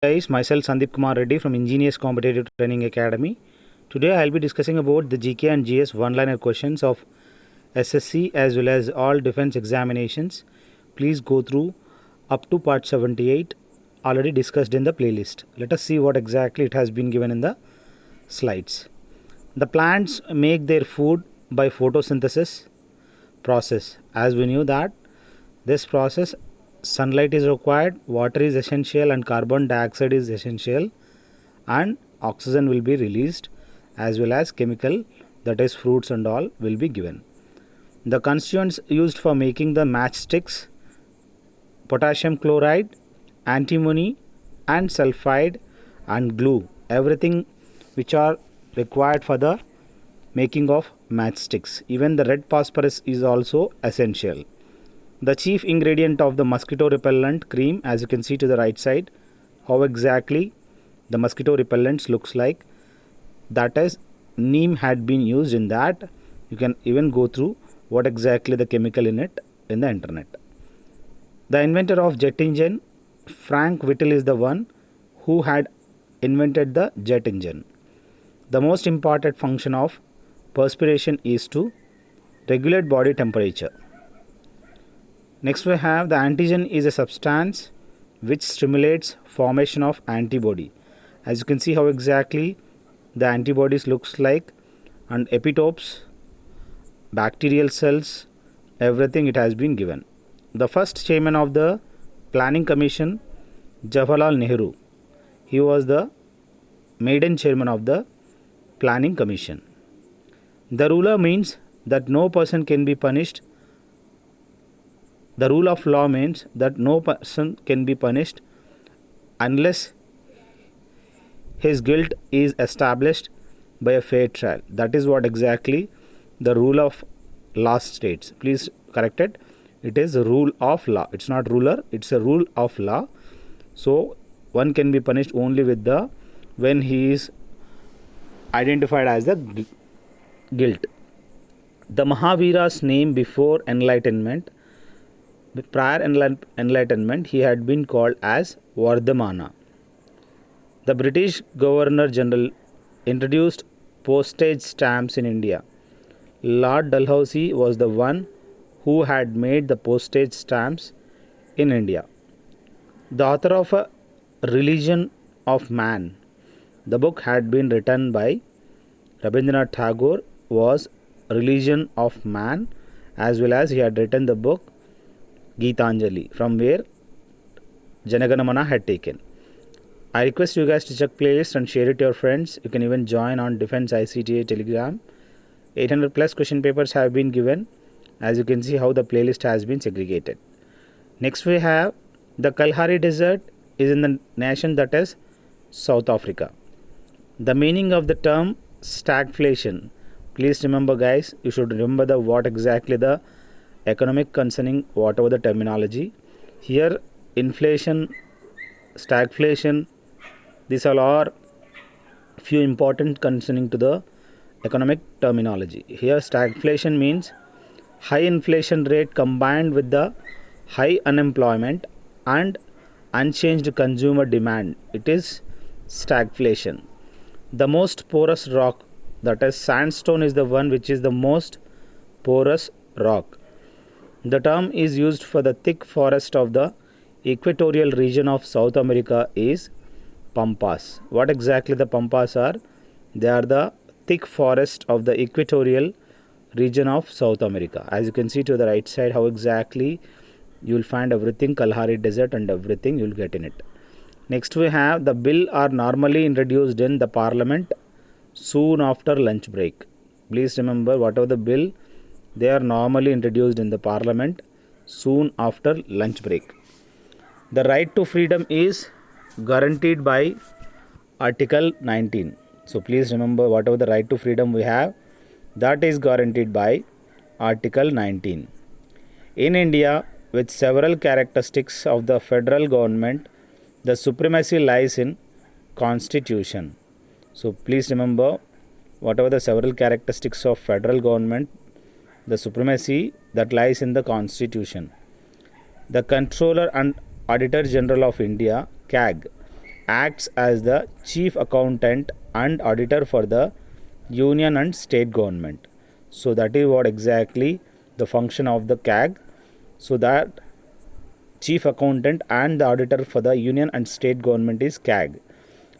Guys, myself Sandeep Kumar Reddy from Ingenious Competitive Training Academy. Today I'll be discussing about the GK and GS one-liner questions of SSC as well as all defense examinations. Please go through up to part 78 already discussed in the playlist. Let us see what exactly it has been given in the slides. The plants make their food by photosynthesis process. As we knew that this process sunlight is required, water is essential and carbon dioxide is essential, and oxygen will be released as well as chemical, that is fruits and all, will be given. The constituents used for making the matchsticks: potassium chloride, antimony and sulfide and glue, everything which are required for the making of matchsticks. Even the red phosphorus is also essential. The chief ingredient of the mosquito repellent cream, as you can see to the right side, how exactly the mosquito repellents looks like, that is neem had been used in that. You can even go through what exactly the chemical in it in the internet. The inventor of jet engine, Frank Whittle, is the one who had invented the jet engine. The most important function of perspiration is to regulate body temperature. Next we have the antigen is a substance which stimulates formation of antibody. As you can see how exactly the antibodies looks like, and epitopes, bacterial cells, everything it has been given. The first chairman of the Planning Commission, Jawaharlal Nehru. He was the maiden chairman of the Planning Commission. The ruler means that no person can be punished. The rule of law means that no person can be punished unless his guilt is established by a fair trial. That is what exactly the rule of law states. Please correct it. It is a rule of law. It's not ruler, it's a rule of law. So one can be punished only with the when he is identified as the guilt. The Mahavira's name before enlightenment, prior enlightenment, he had been called as Vardhamana. The British Governor General introduced postage stamps in India. Lord Dalhousie was the one who had made the postage stamps in India. The author of A Religion of Man, the book had been written by Rabindranath Tagore, was Religion of Man, as well as he had written the book Geetanjali, from where Janaganamana had taken. I request you guys to check playlist and share it to your friends. You can even join on Defense ICTA Telegram. 800 plus question papers have been given. As you can see how the playlist has been segregated. Next we have the Kalahari Desert is in the nation that is South Africa. The meaning of the term stagflation. Please remember guys, you should remember the what exactly the economic concerning whatever the terminology. Here inflation, stagflation, these all are few important concerning to the economic terminology. Here stagflation means high inflation rate combined with the high unemployment and unchanged consumer demand. It is stagflation. The most porous rock, that is sandstone, is the one which is the most porous rock. The term is used for the thick forest of the equatorial region of South America is pampas. What exactly the pampas are? They are the thick forest of the equatorial region of South America. As you can see to the right side how exactly you will find everything, Kalahari Desert and everything you will get in it. Next we have the bill are normally introduced in the parliament soon after lunch break. Please remember whatever the bill, they are normally introduced in the parliament soon after lunch break. The right to freedom is guaranteed by Article 19. So please remember whatever the right to freedom we have, that is guaranteed by Article 19. In India, with several characteristics of the federal government, the supremacy lies in constitution. So please remember whatever the several characteristics of federal government, the supremacy that lies in the constitution. The Controller and Auditor General of India, CAG, acts as the chief accountant and auditor for the union and state government. So that is what exactly the function of the CAG. So that chief accountant and the auditor for the union and state government is CAG.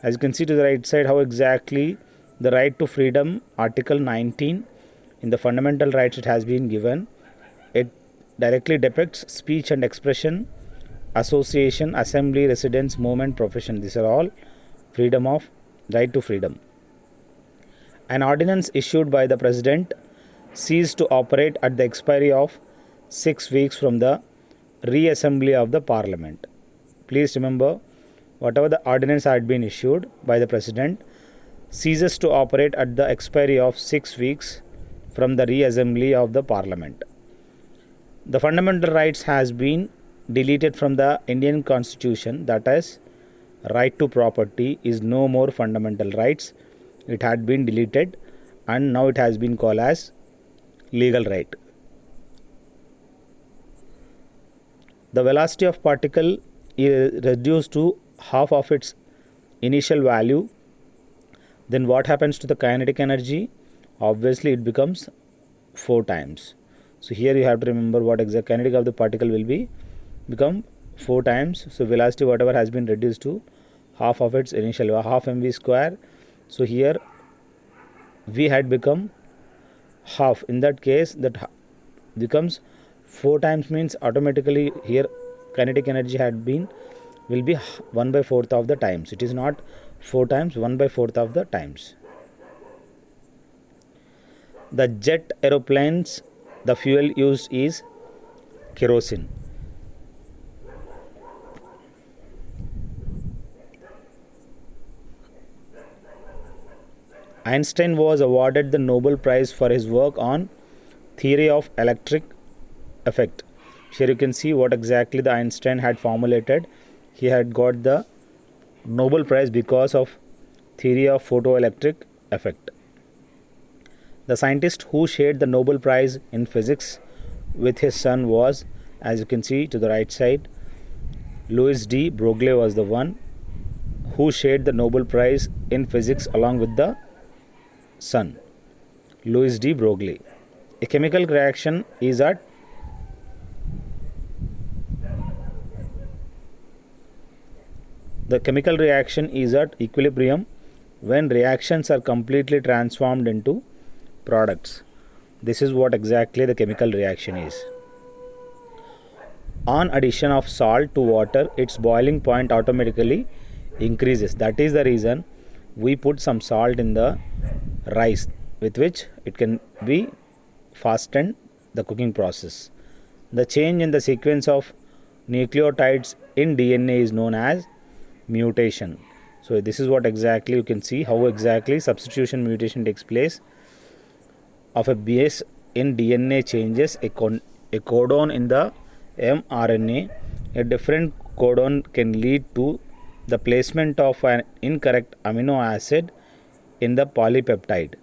As you can see to the right side, how exactly the right to freedom, Article 19 in the fundamental rights, it has been given. It directly depicts speech and expression, association, assembly, residence, movement, profession. These are all freedom of right to freedom. An ordinance issued by the president ceased to operate at the expiry of 6 weeks from the reassembly of the parliament. Please remember, whatever the ordinance had been issued by the president ceases to operate at the expiry of 6 weeks from the reassembly of the parliament. The fundamental rights has been deleted from the Indian constitution, that is, right to property is no more fundamental rights. It had been deleted and now it has been called as legal right. The velocity of particle is reduced to half of its initial value. Then what happens to the kinetic energy? Obviously it becomes 4 times. So here you have to remember what exact kinetic of the particle will be become 4 times. So velocity whatever has been reduced to half of its initial value, half mv square. So here v had become half. In that case that becomes 4 times, means automatically here kinetic energy had been will be 1/4 of the times. It is not 4 times, 1/4 of the times. The jet aeroplanes, the fuel used is kerosene. Einstein was awarded the Nobel Prize for his work on theory of electric effect. Here you can see what exactly the Einstein had formulated. He had got the Nobel Prize because of theory of photoelectric effect. The scientist who shared the Nobel Prize in physics with his son was, as you can see to the right side, Louis D. Broglie was the one who shared the Nobel Prize in physics along with the son, Louis D. Broglie. A chemical reaction is at equilibrium when reactions are completely transformed into products. This is what exactly the chemical reaction is. On addition of salt to water, its boiling point automatically increases. That is the reason we put some salt in the rice, with which it can be fasten the cooking process. The change in the sequence of nucleotides in DNA is known as mutation. So this is what exactly you can see how exactly substitution mutation takes place. Of a base in DNA changes a codon in the mRNA. A different codon can lead to the placement of an incorrect amino acid in the polypeptide.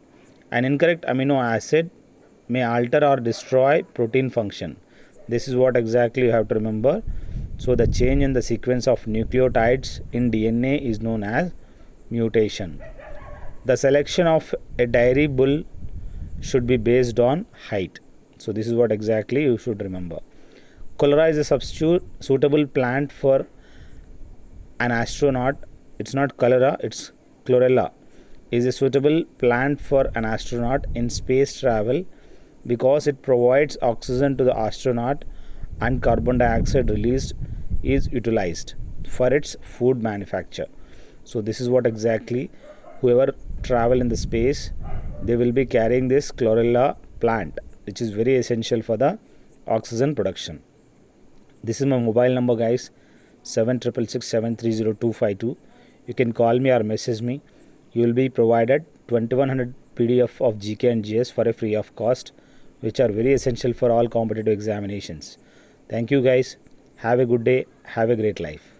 An incorrect amino acid may alter or destroy protein function. This is what exactly you have to remember. So the change in the sequence of nucleotides in DNA is known as mutation. The selection of a dairy bull should be based on height. So this is what exactly you should remember. Cholera is a suitable plant for an astronaut. It's not cholera, it's chlorella. Is a suitable plant for an astronaut in space travel because it provides oxygen to the astronaut and carbon dioxide released is utilized for its food manufacture. So this is what exactly whoever travel in the space, they will be carrying this chlorella plant, which is very essential for the oxygen production. This is my mobile number, guys, 7667302252. You can call me or message me. You will be provided 2100 PDF of GK and GS for a free of cost, which are very essential for all competitive examinations. Thank you, guys. Have a good day. Have a great life.